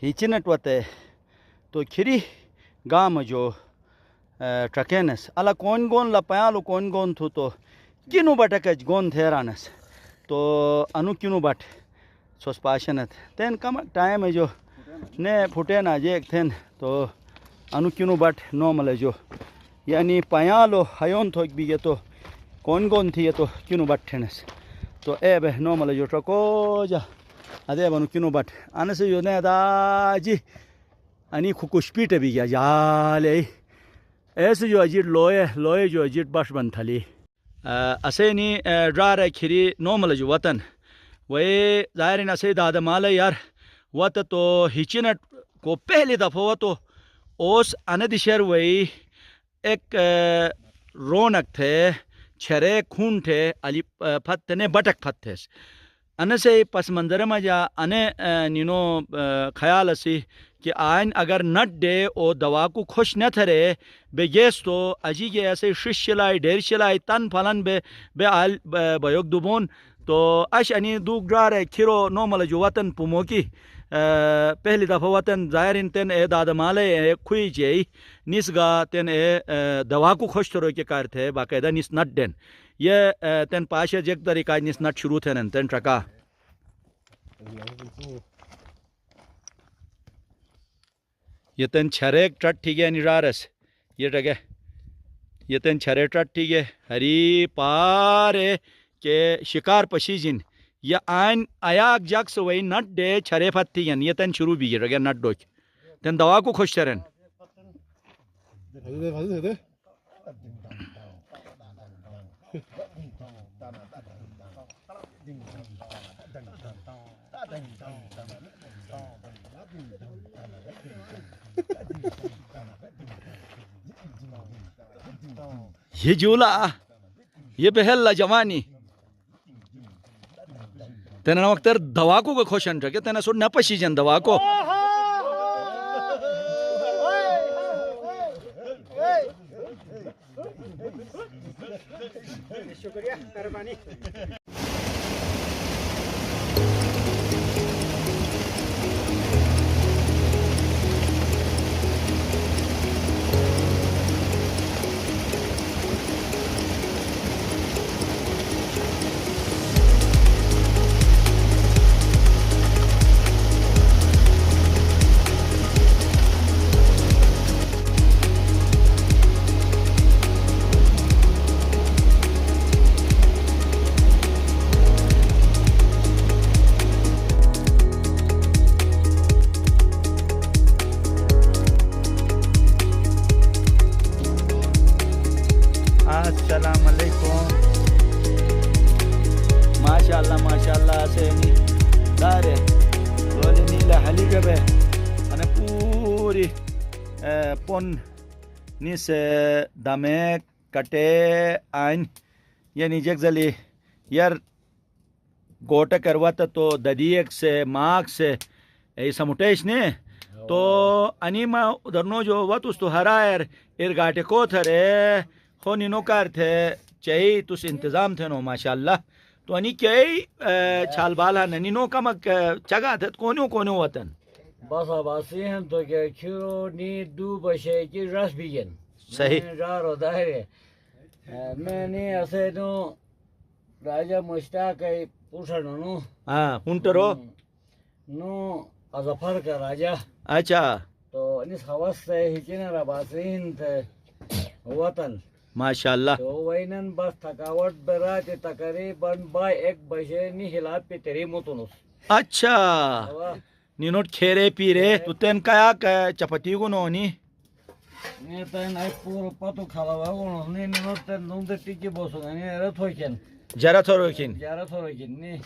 हिचिनट वते तो खिरी गाम जो ट्रकेनस अला कौन गोन ला पयालो कौन गोन थू तो किनु बटक गोन थेरानस तो अनु किनु बट सोस पाशनत तेन कम टाइम जो ने फुटे ना जे थेन तो अनु किनु बट नॉर्मल जो यानी पयालो हयोन थोक भी ये तो कौन गोन थी ये तो किनु बट थेनस तो ए बे नॉर्मल जो ट्रको जा अदे बनु किनु बट अनसे जो ने दाजी अनि खुकुशपीट भी गया जाले ऐसे जो अजीत लोए जो अजीत बश बन थली असे नी ड्रा खिरी नॉर्मल जो वतन वे जाहिर न से दादा माल यार वत तो हिचिनट को पहली दफ़ा वो तो ओस अनदिशर वही एक रौनक थे छरे खून थे अली फत ने बटक फत थे अन से पस मंजर में जा अने नीनो ख्याल असी कि आइन अगर नट दे ओ दवा को खुश न थरे बेगेस तो अजी के ऐसे शिश शिलाई ढेर शिलाई तन फलन बे आल बयोग दुबोन तो अश अनि दूग ड्रा रहे खिरो नॉर्मल जो वतन पुमो की पहली दफ़ा वतन जाहिर तेन ए दादा माले खुई जई निसगा तेन ए दवा को खुश थरो के कार थे बाकायदा निस नट देन ये तेन पाशे जग तरीका निस नट शुरू थे नन तेन ट्रका ये तेन छरे ट्रट ठीक है निरारस ये टगे ये तेन छरे ट्रट ठीक है हरी पारे के शिकार पशीजिन या आइन आयाक जग से वही नट दे छरे फत्ती ये तेन शुरू भी गे नट डोच तेन दवा को खुश थरन ये झूला ये बहल जवानी तेना वक्त दवा को खोशन रखे तेना सो न पशीजन दवा को शुक्रिया मेहरबानी अस्सलामुअलैकुम माशाअल्लाह से नी दारे रोले नीला हली गबे अने पूरी पन निस दमे कटे आइन यानी जगजली यार गोटा करवात तो ददियक से मार्क से ऐसा मुटेश ने तो अनिमा उधरनो जो वत उस तो हरायर इरगाटे को थरे हो निनो कार थे चाहिए तुस इंतज़ाम थे नो माशाल्लाह तो अनि कई छाल बाला निनो कमक चगा थे कोनो कोनो वतन बस आबासी हैं तो क्या खिरो नी दू बशे की रस बिगन सही जार होता है मैंने ऐसे नो राजा मुश्ताक है पूछा नो हाँ हुंटरो नो अजफर का राजा अच्छा तो इस हवस से हिचना रबासीन थे वतन माशाल्लाह तो वहीनन बस थकावट बराते तकरीबन बाय एक बजे नी हिला पे तेरे मुतुनुस अच्छा निनोट खेरे पीरे तो तेन काया चपटी को नोनी ने तन आई पूरा पतो खावा को ने निनोट तन नुंदे टिके बोसो ने रथ होइकेन जरा थोरोकिन ने